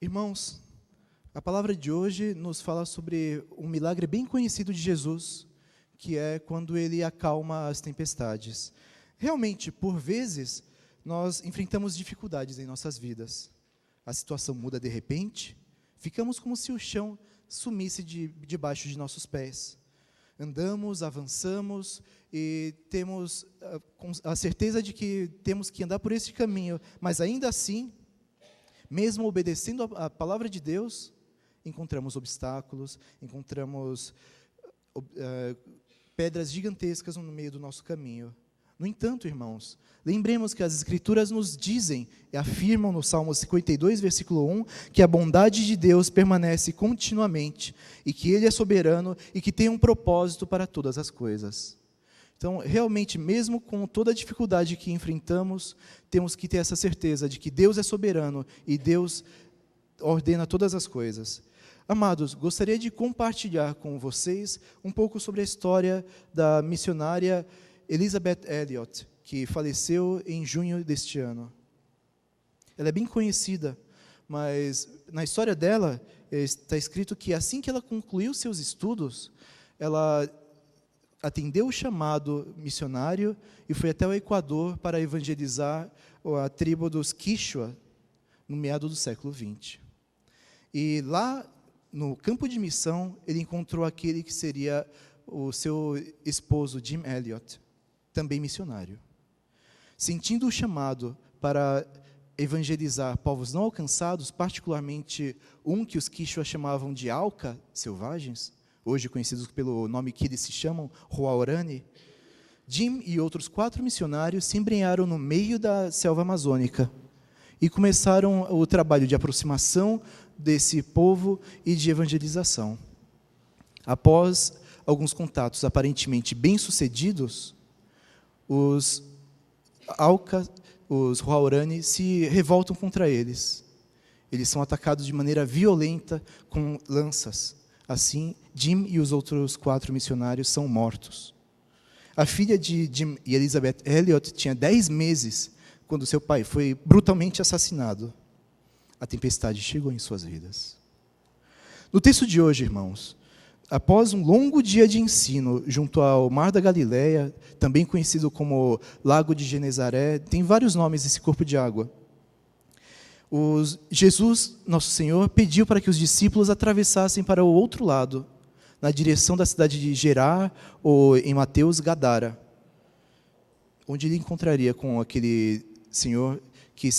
Irmãos, a palavra de hoje nos fala sobre um milagre bem conhecido de Jesus, que é quando ele acalma as tempestades. Realmente, por vezes, nós enfrentamos dificuldades em nossas vidas. A situação muda de repente, ficamos como se o chão sumisse debaixo de nossos pés. Andamos, avançamos e temos a certeza de que temos que andar por esse caminho, mas ainda assim, mesmo obedecendo a palavra de Deus, encontramos obstáculos, encontramos pedras gigantescas no meio do nosso caminho. No entanto, irmãos, lembremos que as Escrituras nos dizem e afirmam no Salmo 52, versículo 1, que a bondade de Deus permanece continuamente, e que Ele é soberano e que tem um propósito para todas as coisas. Então, realmente, mesmo com toda a dificuldade que enfrentamos, temos que ter essa certeza de que Deus é soberano e Deus ordena todas as coisas. Amados, gostaria de compartilhar com vocês um pouco sobre a história da missionária Elisabeth Elliot, que faleceu em junho deste ano. Ela é bem conhecida, mas na história dela está escrito que assim que ela concluiu seus estudos, ela atendeu o chamado missionário e foi até o Equador para evangelizar a tribo dos Quichua, no meado do século XX. E lá, no campo de missão, ele encontrou aquele que seria o seu esposo, Jim Elliot, também missionário. Sentindo o chamado para evangelizar povos não alcançados, particularmente um que os Quichua chamavam de Auca, selvagens, hoje conhecidos pelo nome que eles se chamam, Huaorani, Jim e outros 4 missionários se embrenharam no meio da selva amazônica e começaram o trabalho de aproximação desse povo e de evangelização. Após alguns contatos aparentemente bem-sucedidos, os Auca, os Huaorani, se revoltam contra eles. Eles são atacados de maneira violenta com lanças. Assim, Jim e os outros 4 missionários são mortos. A filha de Jim e Elizabeth Elliot tinha 10 meses quando seu pai foi brutalmente assassinado. A tempestade chegou em suas vidas. No texto de hoje, irmãos, após um longo dia de ensino junto ao Mar da Galileia, também conhecido como Lago de Genezaré, tem vários nomes esse corpo de água. Jesus, nosso Senhor, pediu para que os discípulos atravessassem para o outro lado, na direção da cidade de Gerar, ou em Mateus, Gadara, onde ele encontraria com aquele senhor que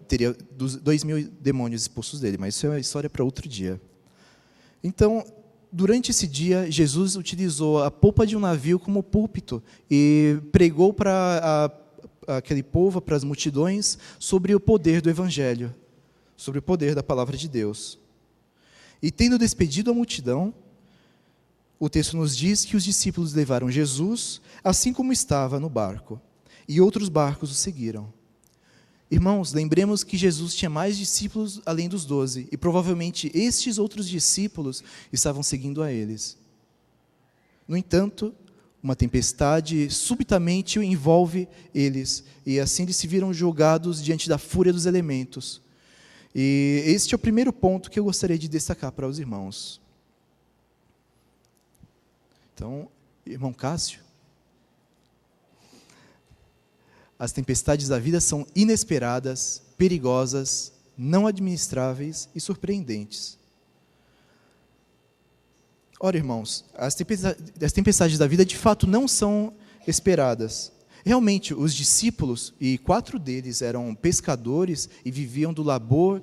teria 2.000 demônios expulsos dele, mas isso é uma história para outro dia. Então, durante esse dia, Jesus utilizou a popa de um navio como púlpito e pregou para aquele povo, para as multidões, sobre o poder do Evangelho, sobre o poder da palavra de Deus. E tendo despedido a multidão, o texto nos diz que os discípulos levaram Jesus, assim como estava no barco, e outros barcos o seguiram. Irmãos, lembremos que Jesus tinha mais discípulos além dos 12, e provavelmente estes outros discípulos estavam seguindo a eles. No entanto, uma tempestade subitamente envolve eles, e assim eles se viram jogados diante da fúria dos elementos. E este é o primeiro ponto que eu gostaria de destacar para os irmãos. Então, irmão Cássio, as tempestades da vida são inesperadas, perigosas, não administráveis e surpreendentes. Ora, irmãos, as tempestades da vida de fato não são esperadas. Realmente, os discípulos, e 4 deles eram pescadores e viviam do labor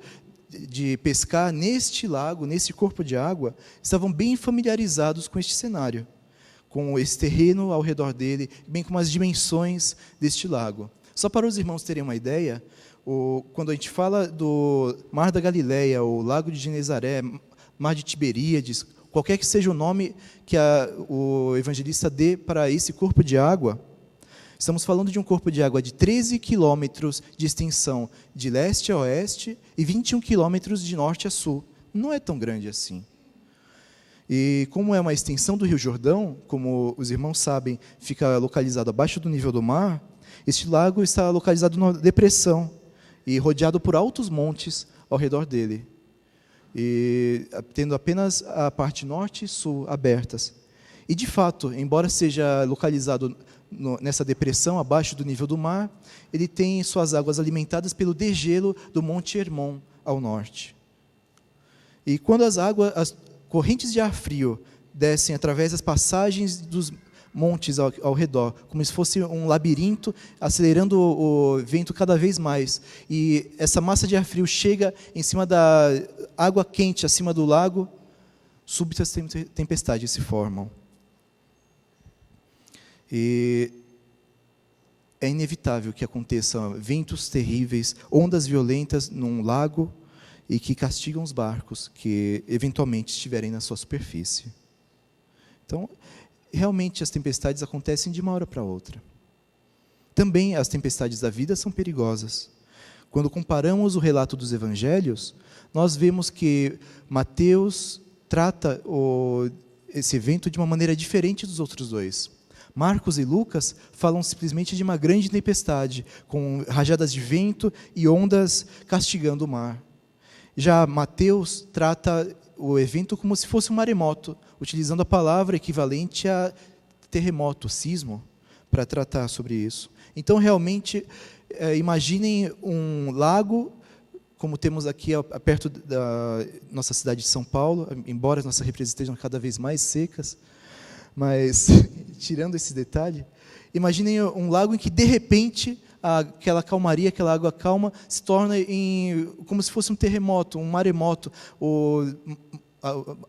de pescar neste lago, nesse corpo de água, estavam bem familiarizados com este cenário, com esse terreno ao redor dele, bem como as dimensões deste lago. Só para os irmãos terem uma ideia, quando a gente fala do Mar da Galileia, o Lago de Genezaré, Mar de Tiberíades, qualquer que seja o nome que o evangelista dê para esse corpo de água, estamos falando de um corpo de água de 13 quilômetros de extensão de leste a oeste e 21 quilômetros de norte a sul. Não é tão grande assim. E como é uma extensão do Rio Jordão, como os irmãos sabem, fica localizado abaixo do nível do mar, este lago está localizado numa depressão. e rodeado por altos montes ao redor dele, e tendo apenas a parte norte e sul abertas. E, de fato, embora seja localizado nessa depressão, abaixo do nível do mar, ele tem suas águas alimentadas pelo degelo do Monte Hermon ao norte. E quando as correntes de ar frio descem através das passagens dos montes ao redor, como se fosse um labirinto, acelerando o vento cada vez mais, e essa massa de ar frio chega em cima da água quente, acima do lago, súbitas tempestades se formam. E é inevitável que aconteçam ventos terríveis, ondas violentas num lago, e que castigam os barcos que eventualmente estiverem na sua superfície. Então, realmente as tempestades acontecem de uma hora para outra. Também as tempestades da vida são perigosas. Quando comparamos o relato dos evangelhos, nós vemos que Mateus trata esse evento de uma maneira diferente dos outros dois. Marcos e Lucas falam simplesmente de uma grande tempestade, com rajadas de vento e ondas castigando o mar. Já Mateus trata o evento como se fosse um maremoto, utilizando a palavra equivalente a terremoto, sismo, para tratar sobre isso. Então, realmente, imaginem um lago, como temos aqui perto da nossa cidade de São Paulo, embora as nossas represas estejam cada vez mais secas, mas, tirando esse detalhe, imaginem um lago em que, de repente, aquela calmaria, aquela água calma, se torna como se fosse um terremoto, um maremoto.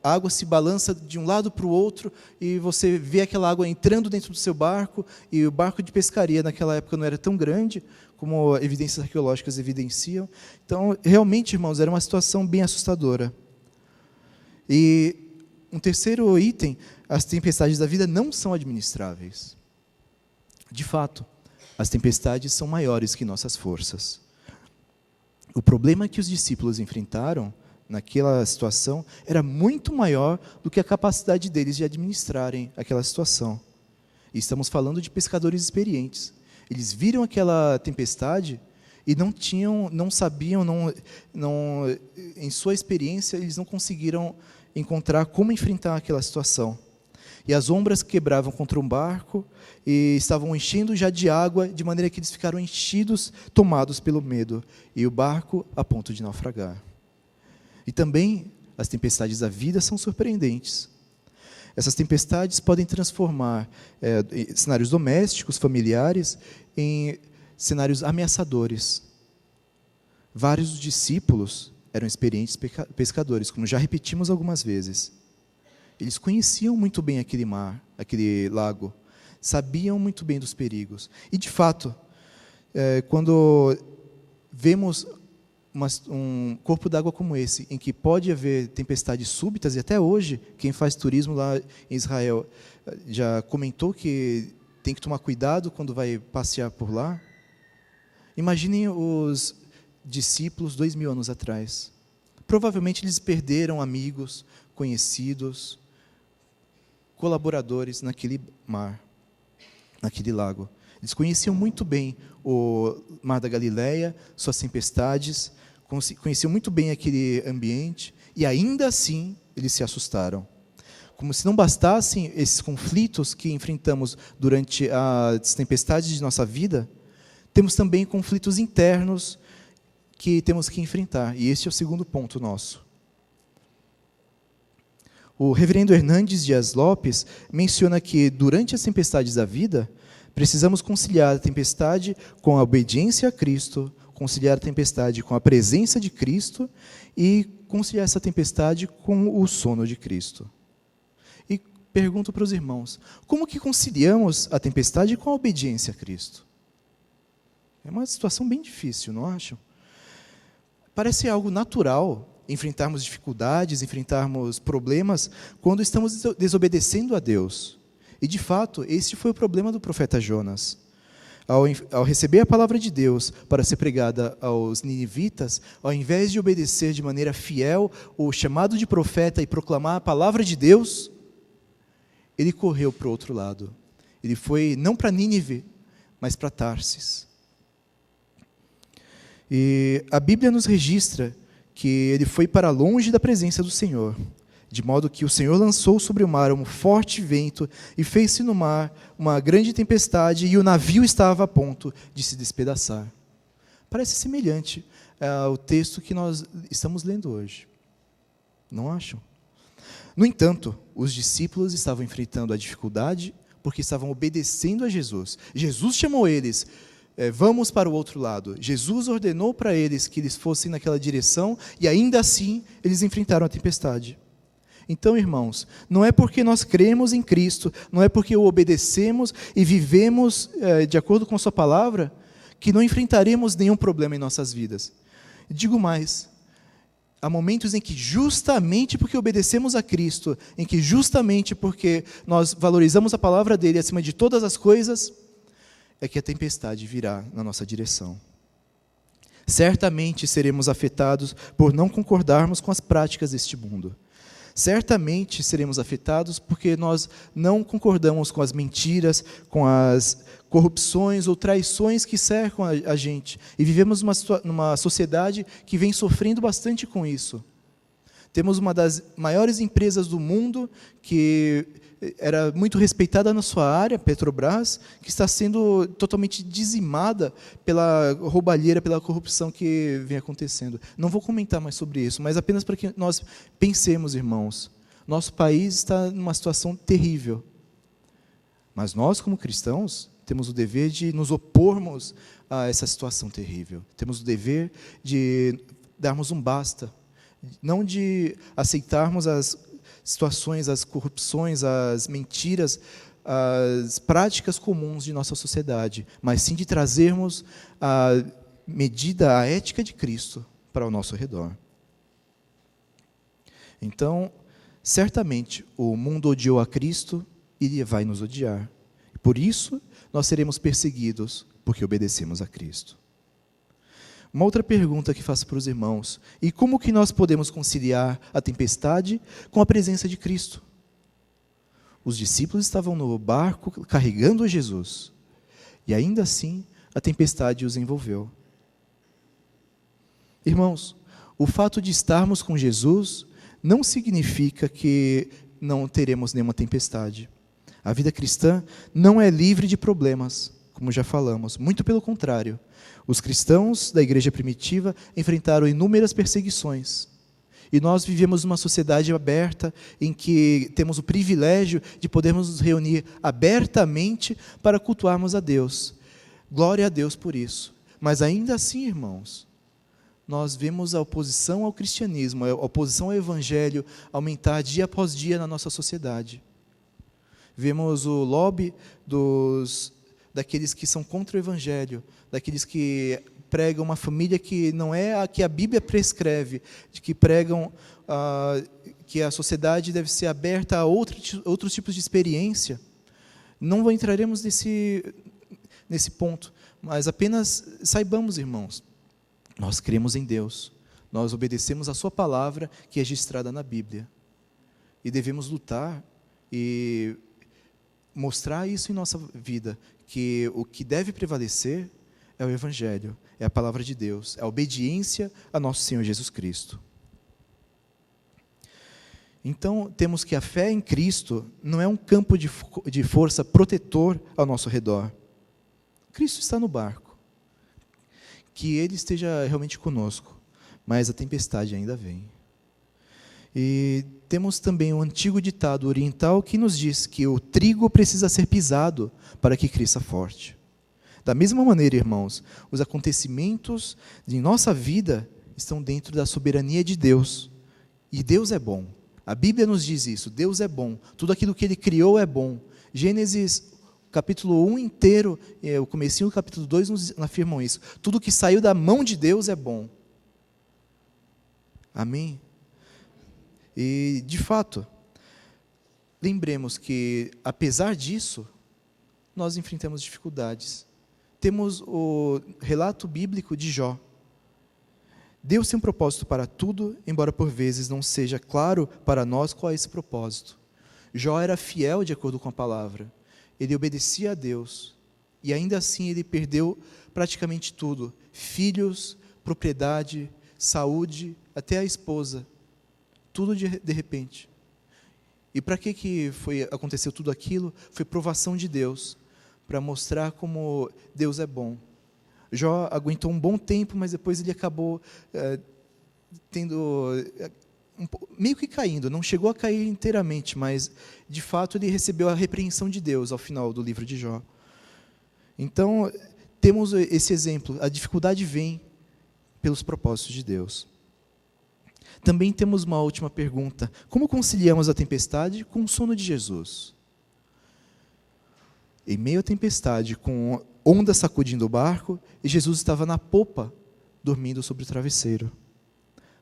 A água se balança de um lado para o outro e você vê aquela água entrando dentro do seu barco, e o barco de pescaria naquela época não era tão grande, como evidências arqueológicas evidenciam. Então, realmente, irmãos, era uma situação bem assustadora. E um terceiro item, as tempestades da vida não são administráveis. De fato, as tempestades são maiores que nossas forças. O problema que os discípulos enfrentaram naquela situação era muito maior do que a capacidade deles de administrarem aquela situação. E estamos falando de pescadores experientes. Eles viram aquela tempestade e não sabiam, em sua experiência, eles não conseguiram encontrar como enfrentar aquela situação. E as ondas quebravam contra um barco e estavam enchendo já de água, de maneira que eles ficaram enchidos, tomados pelo medo, e o barco a ponto de naufragar. E também as tempestades da vida são surpreendentes. Essas tempestades podem transformar cenários domésticos, familiares, em cenários ameaçadores. Vários discípulos eram experientes pescadores, como já repetimos algumas vezes. Eles conheciam muito bem aquele mar, aquele lago, sabiam muito bem dos perigos. E, de fato, quando vemos um corpo d'água como esse, em que pode haver tempestades súbitas, e até hoje, quem faz turismo lá em Israel já comentou que tem que tomar cuidado quando vai passear por lá. Imaginem os discípulos 2000 anos atrás. Provavelmente eles perderam amigos, conhecidos, colaboradores naquele mar, naquele lago. Eles conheciam muito bem o Mar da Galileia, suas tempestades, conheciam muito bem aquele ambiente, e ainda assim eles se assustaram. Como se não bastassem esses conflitos que enfrentamos durante as tempestades de nossa vida, temos também conflitos internos que temos que enfrentar, e este é o segundo ponto nosso. O reverendo Hernandes Dias Lopes menciona que, durante as tempestades da vida, precisamos conciliar a tempestade com a obediência a Cristo, conciliar a tempestade com a presença de Cristo e conciliar essa tempestade com o sono de Cristo. E pergunto para os irmãos, como que conciliamos a tempestade com a obediência a Cristo? É uma situação bem difícil, não acham? Parece algo natural enfrentarmos dificuldades, enfrentarmos problemas, quando estamos desobedecendo a Deus. E, de fato, este foi o problema do profeta Jonas. Ao receber a palavra de Deus para ser pregada aos ninivitas, ao invés de obedecer de maneira fiel o chamado de profeta e proclamar a palavra de Deus, ele correu para o outro lado. Ele foi não para Nínive, mas para Tarsis. E a Bíblia nos registra que ele foi para longe da presença do Senhor, de modo que o Senhor lançou sobre o mar um forte vento e fez-se no mar uma grande tempestade, e o navio estava a ponto de se despedaçar. Parece semelhante ao texto que nós estamos lendo hoje. Não acham? No entanto, os discípulos estavam enfrentando a dificuldade porque estavam obedecendo a Jesus. Jesus chamou eles, vamos para o outro lado. Jesus ordenou para eles que eles fossem naquela direção, e ainda assim eles enfrentaram a tempestade. Então, irmãos, não é porque nós cremos em Cristo, não é porque o obedecemos e vivemos de acordo com a sua palavra, que não enfrentaremos nenhum problema em nossas vidas. Digo mais, há momentos em que justamente porque obedecemos a Cristo, em que justamente porque nós valorizamos a palavra dele acima de todas as coisas, é que a tempestade virá na nossa direção. Certamente seremos afetados por não concordarmos com as práticas deste mundo. Certamente seremos afetados porque nós não concordamos com as mentiras, com as corrupções ou traições que cercam a gente. E vivemos numa sociedade que vem sofrendo bastante com isso. Temos uma das maiores empresas do mundo, que era muito respeitada na sua área, Petrobras, que está sendo totalmente dizimada pela roubalheira, pela corrupção que vem acontecendo. Não vou comentar mais sobre isso, mas apenas para que nós pensemos, irmãos. Nosso país está numa situação terrível. Mas nós, como cristãos, temos o dever de nos opormos a essa situação terrível. Temos o dever de darmos um basta, não de aceitarmos as situações, as corrupções, as mentiras, as práticas comuns de nossa sociedade, mas sim de trazermos a medida, a ética de Cristo para o nosso redor. Então, certamente, o mundo odiou a Cristo e vai nos odiar. Por isso, nós seremos perseguidos, porque obedecemos a Cristo. Uma outra pergunta que faço para os irmãos: e como que nós podemos conciliar a tempestade com a presença de Cristo? Os discípulos estavam no barco carregando Jesus, e ainda assim a tempestade os envolveu. Irmãos, o fato de estarmos com Jesus não significa que não teremos nenhuma tempestade. A vida cristã não é livre de problemas, como já falamos, muito pelo contrário. Os cristãos da igreja primitiva enfrentaram inúmeras perseguições. E nós vivemos numa sociedade aberta, em que temos o privilégio de podermos nos reunir abertamente para cultuarmos a Deus. Glória a Deus por isso. Mas ainda assim, irmãos, nós vemos a oposição ao cristianismo, a oposição ao evangelho aumentar dia após dia na nossa sociedade. Vemos o lobby daqueles que são contra o evangelho, daqueles que pregam uma família que não é a que a Bíblia prescreve, de que pregam que a sociedade deve ser aberta a outros tipos de experiência. Não entraremos nesse ponto, mas apenas saibamos, irmãos, nós cremos em Deus, nós obedecemos a sua palavra, que é registrada na Bíblia, e devemos lutar e mostrar isso em nossa vida, que o que deve prevalecer é o Evangelho, é a palavra de Deus, é a obediência a nosso Senhor Jesus Cristo. Então, temos que a fé em Cristo não é um campo de força protetor ao nosso redor. Cristo está no barco. Que Ele esteja realmente conosco, mas a tempestade ainda vem. E temos também um antigo ditado oriental que nos diz que o trigo precisa ser pisado para que cresça forte. Da mesma maneira, irmãos, os acontecimentos de nossa vida estão dentro da soberania de Deus. E Deus é bom. A Bíblia nos diz isso, Deus é bom. Tudo aquilo que Ele criou é bom. Gênesis capítulo 1 inteiro, o comecinho do capítulo 2 nos afirmam isso. Tudo que saiu da mão de Deus é bom. Amém? E, de fato, lembremos que, apesar disso, nós enfrentamos dificuldades. Temos o relato bíblico de Jó. Deus tem um propósito para tudo, embora por vezes não seja claro para nós qual é esse propósito. Jó era fiel de acordo com a palavra. Ele obedecia a Deus. E ainda assim ele perdeu praticamente tudo. Filhos, propriedade, saúde, até a esposa. Tudo de repente. E para que aconteceu tudo aquilo? Foi provação de Deus, para mostrar como Deus é bom. Jó aguentou um bom tempo, mas depois ele acabou meio que caindo. Não chegou a cair inteiramente, mas, de fato, ele recebeu a repreensão de Deus ao final do livro de Jó. Então, temos esse exemplo. A dificuldade vem pelos propósitos de Deus. Também temos uma última pergunta. Como conciliamos a tempestade com o sono de Jesus? Em meio à tempestade, com ondas sacudindo o barco, e Jesus estava na popa, dormindo sobre o travesseiro.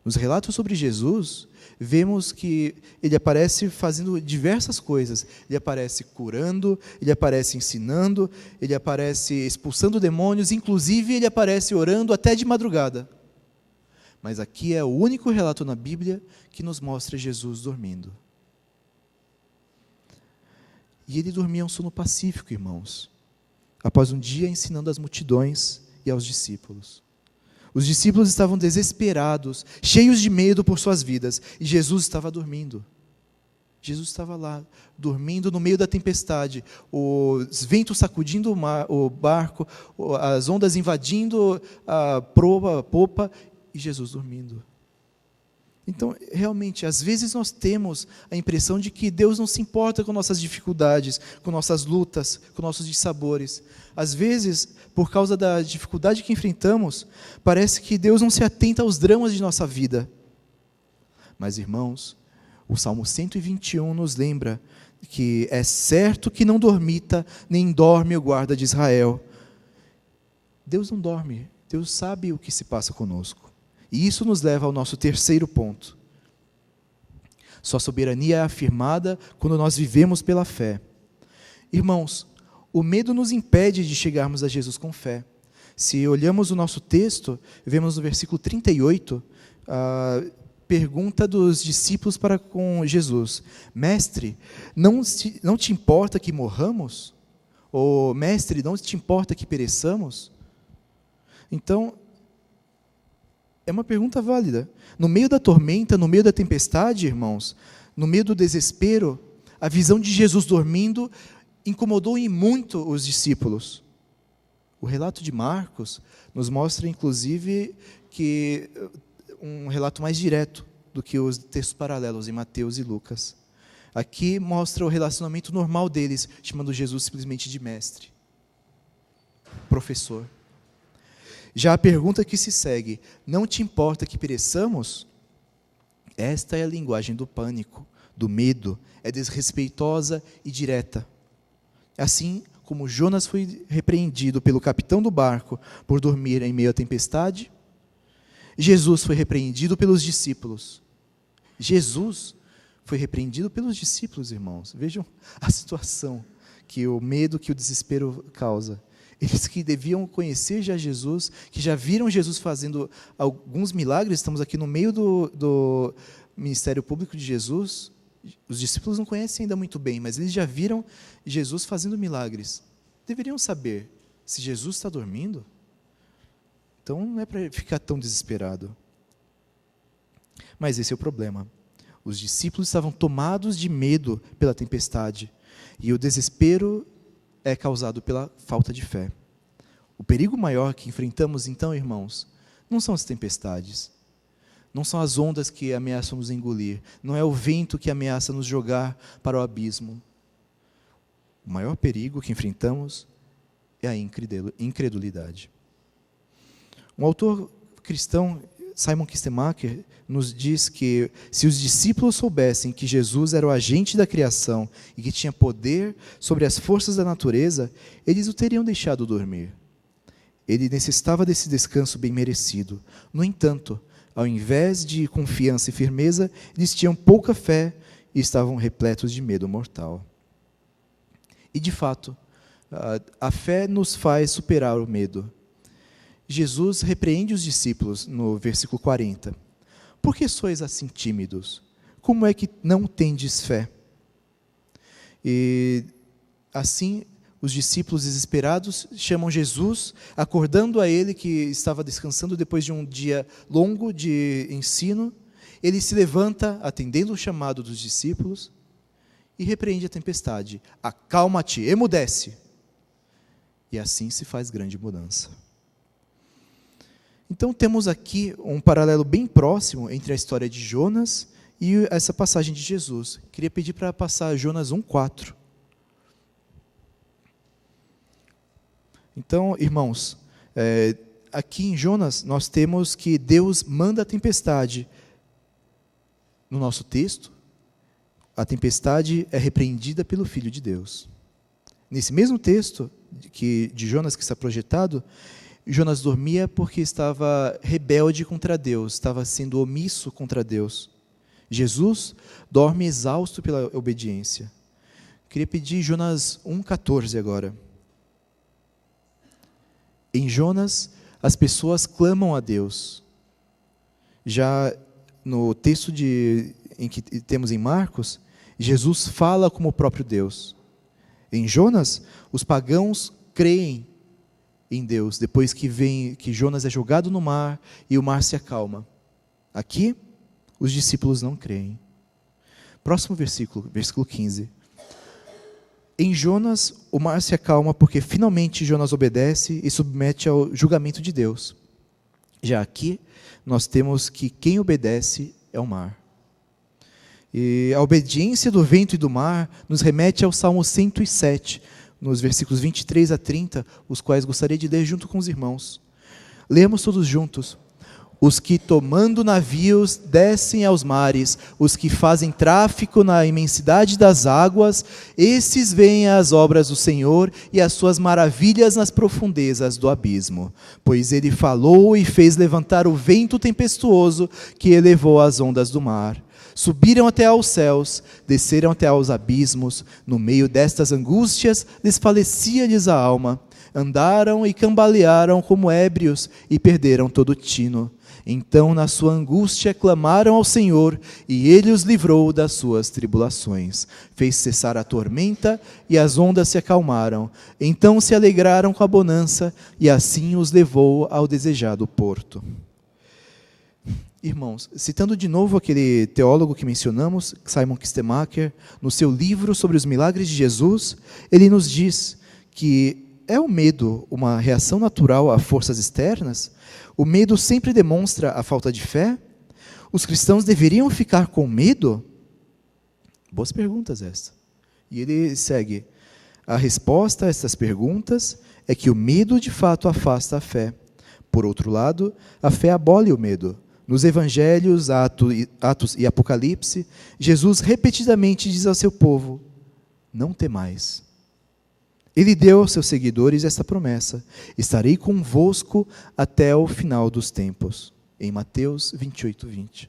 Nos relatos sobre Jesus, vemos que ele aparece fazendo diversas coisas. Ele aparece curando, ele aparece ensinando, ele aparece expulsando demônios, inclusive ele aparece orando até de madrugada. Mas aqui é o único relato na Bíblia que nos mostra Jesus dormindo. E ele dormia um sono pacífico, irmãos, após um dia ensinando às multidões e aos discípulos. Os discípulos estavam desesperados, cheios de medo por suas vidas, e Jesus estava dormindo. Jesus estava lá, dormindo no meio da tempestade, os ventos sacudindo o barco, as ondas invadindo a popa, e Jesus dormindo. Então, realmente, às vezes nós temos a impressão de que Deus não se importa com nossas dificuldades, com nossas lutas, com nossos dissabores. Às vezes, por causa da dificuldade que enfrentamos, parece que Deus não se atenta aos dramas de nossa vida. Mas, irmãos, o Salmo 121 nos lembra que é certo que não dormita, nem dorme o guarda de Israel. Deus não dorme, Deus sabe o que se passa conosco. E isso nos leva ao nosso terceiro ponto. Sua soberania é afirmada quando nós vivemos pela fé. Irmãos, o medo nos impede de chegarmos a Jesus com fé. Se olhamos o nosso texto, vemos no versículo 38, a pergunta dos discípulos para com Jesus. Mestre, não te importa que morramos? Ou, mestre, não te importa que pereçamos? Então, é uma pergunta válida. No meio da tormenta, no meio da tempestade, irmãos, no meio do desespero, a visão de Jesus dormindo incomodou em muito os discípulos. O relato de Marcos nos mostra, inclusive, que um relato mais direto do que os textos paralelos em Mateus e Lucas. Aqui mostra o relacionamento normal deles, chamando Jesus simplesmente de mestre, professor. Já a pergunta que se segue, não te importa que pereçamos? Esta é a linguagem do pânico, do medo, é desrespeitosa e direta. Assim como Jonas foi repreendido pelo capitão do barco por dormir em meio à tempestade, Jesus foi repreendido pelos discípulos. Jesus foi repreendido pelos discípulos, irmãos. Vejam a situação que o medo, que o desespero causa. Eles que deviam conhecer já Jesus, que já viram Jesus fazendo alguns milagres, estamos aqui no meio do ministério público de Jesus, os discípulos não conhecem ainda muito bem, mas eles já viram Jesus fazendo milagres. Deveriam saber, se Jesus está dormindo, então não é para ficar tão desesperado. Mas esse é o problema. Os discípulos estavam tomados de medo pela tempestade, e o desespero é causado pela falta de fé. O perigo maior que enfrentamos, então, irmãos, não são as tempestades, não são as ondas que ameaçam nos engolir, não é o vento que ameaça nos jogar para o abismo. O maior perigo que enfrentamos é a incredulidade. Um autor cristão, Simon Kistemaker, nos diz que se os discípulos soubessem que Jesus era o agente da criação e que tinha poder sobre as forças da natureza, eles o teriam deixado dormir. Ele necessitava desse descanso bem merecido. No entanto, ao invés de confiança e firmeza, eles tinham pouca fé e estavam repletos de medo mortal. E, de fato, a fé nos faz superar o medo. Jesus repreende os discípulos no versículo 40. Por que sois assim tímidos? Como é que não tendes fé? E assim, os discípulos desesperados chamam Jesus, acordando a ele que estava descansando depois de um dia longo de ensino. Ele se levanta, atendendo o chamado dos discípulos, e repreende a tempestade. Acalma-te, emudece. E assim se faz grande mudança. Então temos aqui um paralelo bem próximo entre a história de Jonas e essa passagem de Jesus. Queria pedir para passar Jonas 1:4. Então, irmãos, aqui em Jonas nós temos que Deus manda a tempestade. No nosso texto, a tempestade é repreendida pelo Filho de Deus. Nesse mesmo texto de Jonas que está projetado, Jonas dormia porque estava rebelde contra Deus, estava sendo omisso contra Deus. Jesus dorme exausto pela obediência. Queria pedir Jonas 1:14 agora. Em Jonas, as pessoas clamam a Deus. Já no texto em que temos em Marcos, Jesus fala como o próprio Deus. Em Jonas, os pagãos creem em Deus, depois que Jonas é jogado no mar e o mar se acalma. Aqui, os discípulos não creem. Próximo versículo, versículo 15. Em Jonas, o mar se acalma porque finalmente Jonas obedece e submete ao julgamento de Deus. Já aqui, nós temos que quem obedece é o mar. E a obediência do vento e do mar nos remete ao Salmo 107, nos versículos 23 a 30, os quais gostaria de ler junto com os irmãos. Lemos todos juntos. Os que tomando navios descem aos mares, os que fazem tráfico na imensidade das águas, esses veem as obras do Senhor e as suas maravilhas nas profundezas do abismo. Pois ele falou e fez levantar o vento tempestuoso que elevou as ondas do mar. Subiram até aos céus, desceram até aos abismos, no meio destas angústias desfalecia-lhes a alma. Andaram e cambalearam como ébrios e perderam todo o tino. Então, na sua angústia, clamaram ao Senhor, e Ele os livrou das suas tribulações. Fez cessar a tormenta, e as ondas se acalmaram. Então se alegraram com a bonança, e assim os levou ao desejado porto. Irmãos, citando de novo aquele teólogo que mencionamos, Simon Kistemaker, no seu livro sobre os milagres de Jesus, ele nos diz que é o medo uma reação natural a forças externas? O medo sempre demonstra a falta de fé? Os cristãos deveriam ficar com medo? Boas perguntas essa. E ele segue. A resposta a essas perguntas é que o medo de fato afasta a fé. Por outro lado, a fé abole o medo. Nos evangelhos, Atos e Apocalipse, Jesus repetidamente diz ao seu povo: não temais. Ele deu aos seus seguidores esta promessa: estarei convosco até o final dos tempos. Em Mateus 28:20.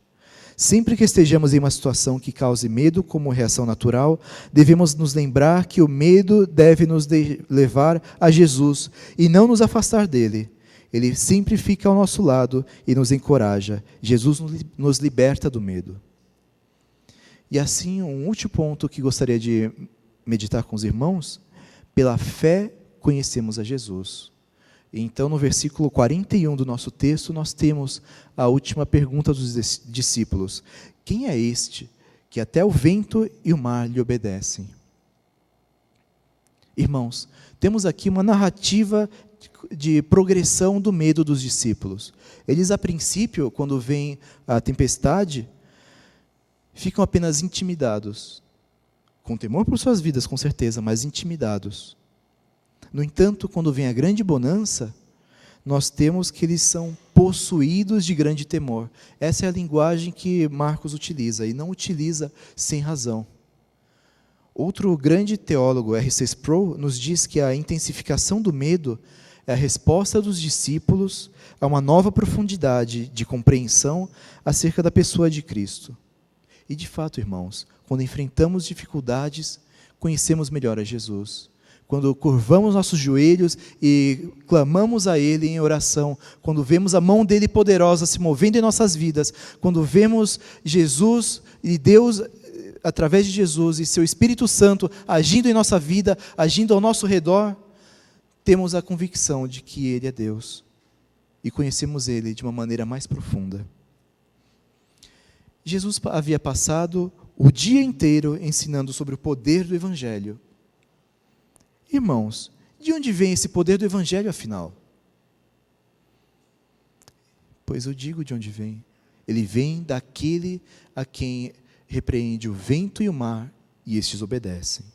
Sempre que estejamos em uma situação que cause medo como reação natural, devemos nos lembrar que o medo deve nos levar a Jesus e não nos afastar dele. Ele sempre fica ao nosso lado e nos encoraja. Jesus nos liberta do medo. E assim, um último ponto que gostaria de meditar com os irmãos: pela fé conhecemos a Jesus. Então, no versículo 41 do nosso texto, nós temos a última pergunta dos discípulos: quem é este que até o vento e o mar lhe obedecem? Irmãos, temos aqui uma narrativa de progressão do medo dos discípulos. Eles, a princípio, quando vem a tempestade, ficam apenas intimidados. Com temor por suas vidas, com certeza, mas intimidados. No entanto, quando vem a grande bonança, nós temos que eles são possuídos de grande temor. Essa é a linguagem que Marcos utiliza, e não utiliza sem razão. Outro grande teólogo, R.C. Sproul, nos diz que a intensificação do medo é a resposta dos discípulos a uma nova profundidade de compreensão acerca da pessoa de Cristo. E de fato, irmãos, quando enfrentamos dificuldades, conhecemos melhor a Jesus. Quando curvamos nossos joelhos e clamamos a Ele em oração, quando vemos a mão dEle poderosa se movendo em nossas vidas, quando vemos Jesus e Deus através de Jesus e seu Espírito Santo agindo em nossa vida, agindo ao nosso redor, temos a convicção de que Ele é Deus e conhecemos Ele de uma maneira mais profunda. Jesus havia passado o dia inteiro ensinando sobre o poder do Evangelho. Irmãos, de onde vem esse poder do Evangelho, afinal? Pois eu digo de onde vem. Ele vem daquele a quem repreende o vento e o mar, e estes obedecem.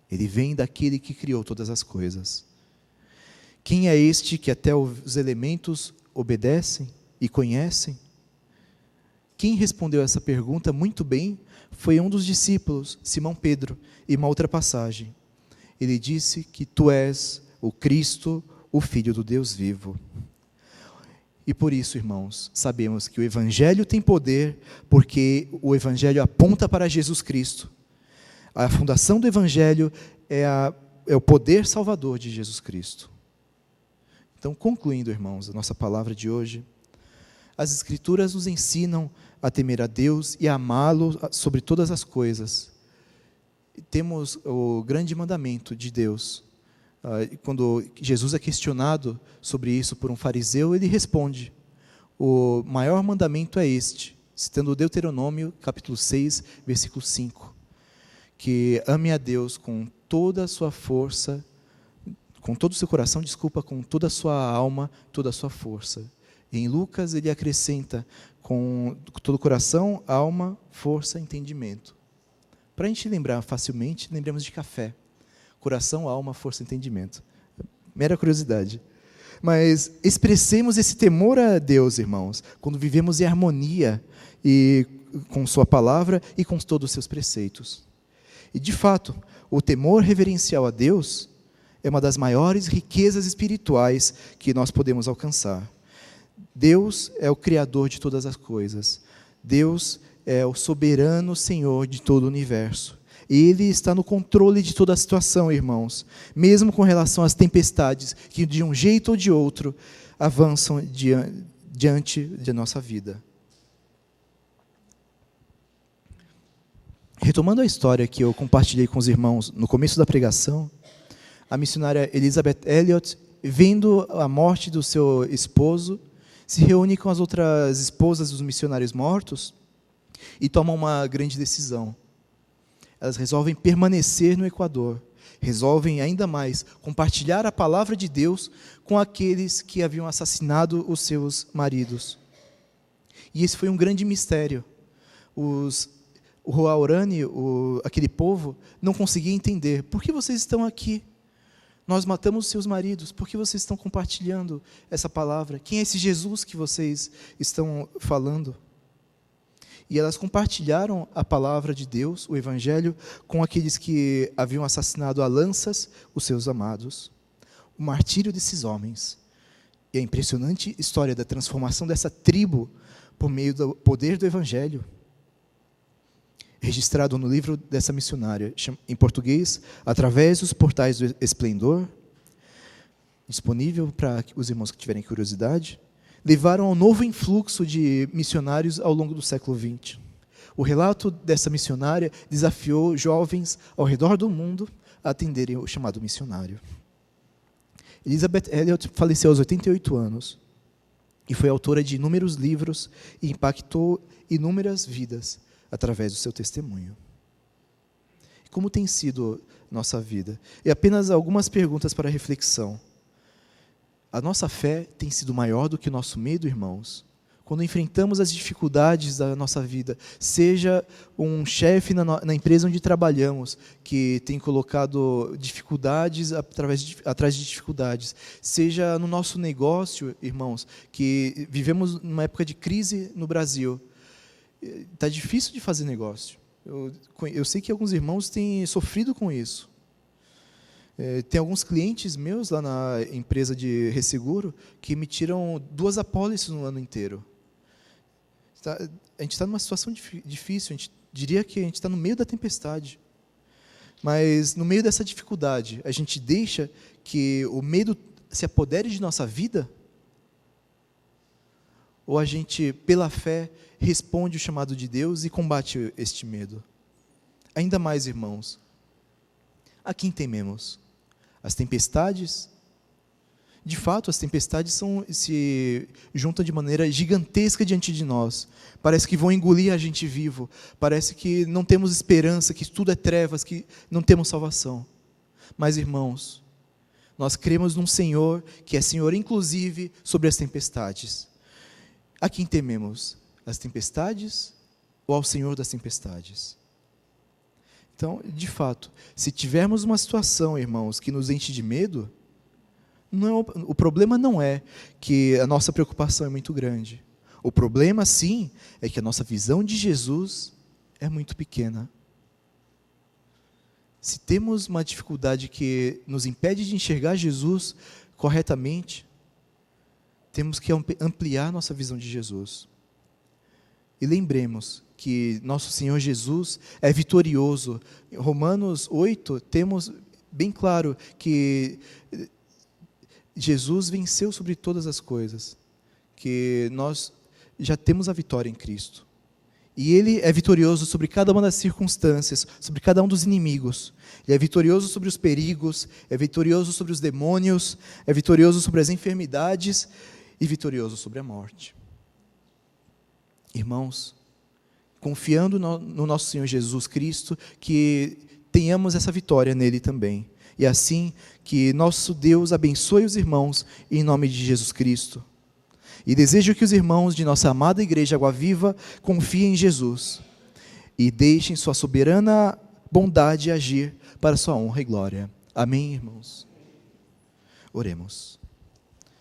Ele vem daquele que criou todas as coisas. Quem é este que até os elementos obedecem e conhecem? Quem respondeu essa pergunta muito bem foi um dos discípulos, Simão Pedro, em uma outra passagem. Ele disse que tu és o Cristo, o Filho do Deus vivo. E por isso, irmãos, sabemos que o Evangelho tem poder, porque o Evangelho aponta para Jesus Cristo. A fundação do Evangelho é o poder salvador de Jesus Cristo. Então, concluindo, irmãos, a nossa palavra de hoje, as Escrituras nos ensinam a temer a Deus e a amá-lo sobre todas as coisas. Temos o grande mandamento de Deus. Quando Jesus é questionado sobre isso por um fariseu, ele responde: o maior mandamento é este, citando Deuteronômio, capítulo 6, versículo 5, que ame a Deus com toda a sua força, com todo o seu coração, com toda a sua alma, toda a sua força. E em Lucas ele acrescenta com todo o coração, alma, força, entendimento. Para a gente lembrar facilmente, lembramos de café. Coração, alma, força, entendimento. Mera curiosidade. Mas expressemos esse temor a Deus, irmãos, quando vivemos em harmonia e com sua palavra e com todos os seus preceitos. E, de fato, o temor reverencial a Deus é uma das maiores riquezas espirituais que nós podemos alcançar. Deus é o Criador de todas as coisas. Deus é o soberano Senhor de todo o universo. Ele está no controle de toda a situação, irmãos, mesmo com relação às tempestades que, de um jeito ou de outro, avançam diante de nossa vida. Retomando a história que eu compartilhei com os irmãos no começo da pregação, a missionária Elizabeth Elliot, vendo a morte do seu esposo, se reúne com as outras esposas dos missionários mortos e toma uma grande decisão. Elas resolvem permanecer no Equador, resolvem ainda mais compartilhar a palavra de Deus com aqueles que haviam assassinado os seus maridos. E esse foi um grande mistério. O Huaorani, aquele povo, não conseguia entender. Por que vocês estão aqui? Nós matamos seus maridos, por que vocês estão compartilhando essa palavra? Quem é esse Jesus que vocês estão falando? E elas compartilharam a palavra de Deus, o Evangelho, com aqueles que haviam assassinado a lanças os seus amados. O martírio desses homens. E a impressionante história da transformação dessa tribo por meio do poder do Evangelho. Registrado no livro dessa missionária, em português, através dos portais do Esplendor, disponível para os irmãos que tiverem curiosidade, levaram ao novo influxo de missionários ao longo do século XX. O relato dessa missionária desafiou jovens ao redor do mundo a atenderem o chamado missionário. Elizabeth Elliot faleceu aos 88 anos e foi autora de inúmeros livros e impactou inúmeras vidas através do seu testemunho. Como tem sido nossa vida? E apenas algumas perguntas para reflexão. A nossa fé tem sido maior do que o nosso medo, irmãos? Quando enfrentamos as dificuldades da nossa vida, seja um chefe na empresa onde trabalhamos, que tem colocado dificuldades atrás de dificuldades, seja no nosso negócio, irmãos, que vivemos numa época de crise no Brasil, está difícil de fazer negócio. Eu sei que alguns irmãos têm sofrido com isso. Tem alguns clientes meus lá na empresa de resseguro que emitiram 2 apólices no ano inteiro. A gente está numa situação difícil, a gente diria que a gente está no meio da tempestade. Mas, no meio dessa dificuldade, a gente deixa que o medo se apodere de nossa vida? ou a gente, pela fé, responde o chamado de Deus e combate este medo? Ainda mais, irmãos, a quem tememos? As tempestades? De fato, as tempestades se juntam de maneira gigantesca diante de nós. Parece que vão engolir a gente vivo. Parece que não temos esperança, que tudo é trevas, que não temos salvação. Mas, irmãos, nós cremos num Senhor, que é Senhor inclusive sobre as tempestades. A quem tememos? As tempestades ou ao Senhor das tempestades? Então, de fato, se tivermos uma situação, irmãos, que nos enche de medo, o problema não é que a nossa preocupação é muito grande. O problema, sim, é que a nossa visão de Jesus é muito pequena. Se temos uma dificuldade que nos impede de enxergar Jesus corretamente, temos que ampliar nossa visão de Jesus. E lembremos que nosso Senhor Jesus é vitorioso. Em Romanos 8, temos bem claro que Jesus venceu sobre todas as coisas, que nós já temos a vitória em Cristo. E Ele é vitorioso sobre cada uma das circunstâncias, sobre cada um dos inimigos. Ele é vitorioso sobre os perigos, é vitorioso sobre os demônios, é vitorioso sobre as enfermidades e vitorioso sobre a morte. Irmãos, confiando no nosso Senhor Jesus Cristo, que tenhamos essa vitória nele também. E assim, que nosso Deus abençoe os irmãos em nome de Jesus Cristo. E desejo que os irmãos de nossa amada Igreja Água Viva confiem em Jesus e deixem sua soberana bondade agir para sua honra e glória. Amém, irmãos? Oremos.